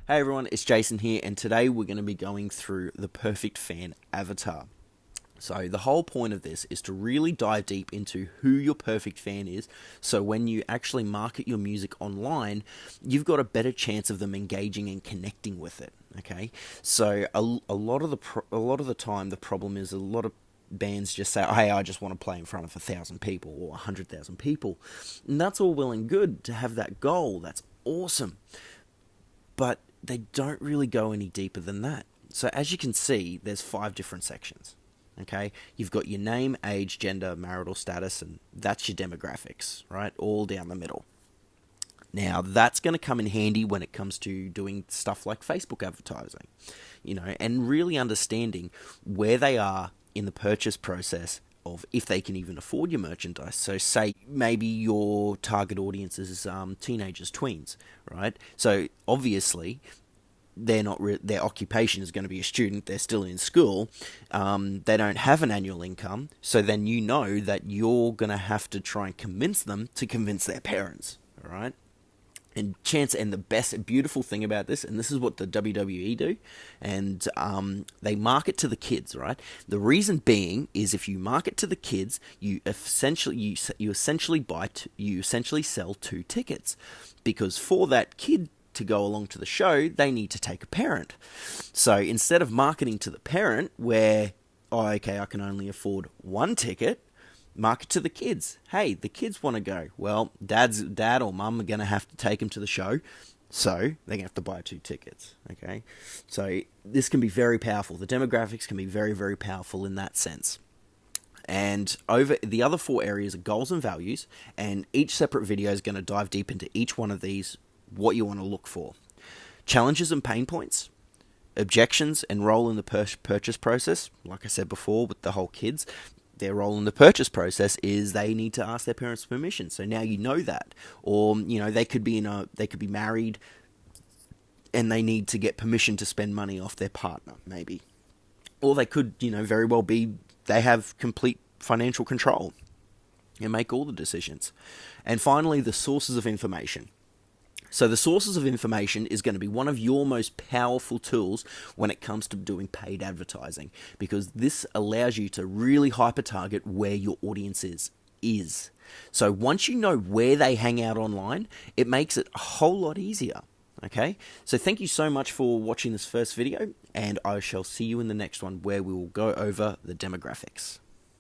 Hey everyone, it's Jason here, and today we're going to be going through the perfect fan avatar. So the whole point of this is to really dive deep into who your perfect fan is, so when you actually market your music online, you've got a better chance of them engaging and connecting with it. Okay, so a lot of the time the problem is a lot of bands just say, "Hey, I just want to play in front of 1,000 people or 100,000 people," and that's all well and good to have that goal. That's awesome, but they don't really go any deeper than that. So as you can see, there's 5 different sections. Okay, you've got your name, age, gender, marital status, and that's your demographics, right? All down the middle. Now, that's going to come in handy when it comes to doing stuff like Facebook advertising, and really understanding where they are in the purchase process of if they can even afford your merchandise. So say maybe your target audience is teenagers, tweens, right? So obviously they're not their occupation is going to be a student. They're still in school. They don't have an annual income. So then you know that you're going to have to try and convince them to convince their parents, all right? And the best beautiful thing about this, and this is what the WWE do, and they market to the kids, right? The reason being is if you market to the kids, you essentially sell 2 tickets, because for that kid to go along to the show, they need to take a parent. So instead of marketing to the parent, where I can only afford 1 ticket, market to the kids. Hey, the kids want to go. Well, dad or mum are going to have to take them to the show, so they're going to have to buy 2 tickets. Okay, so this can be very powerful. The demographics can be very, very powerful in that sense. And over the other 4 areas are goals and values, and each separate video is going to dive deep into each one of these, what you want to look for. Challenges and pain points, objections and role in the purchase process. Like I said before with the whole kids, their role in the purchase process is they need to ask their parents' permission. So now you know that. Or, they could be married and they need to get permission to spend money off their partner, maybe. Or they could, very well be they have complete financial control and make all the decisions. And finally, the sources of information. So the sources of information is going to be one of your most powerful tools when it comes to doing paid advertising, because this allows you to really hyper-target where your audience is. So once you know where they hang out online, it makes it a whole lot easier. Okay? So thank you so much for watching this first video, and I shall see you in the next one where we will go over the demographics.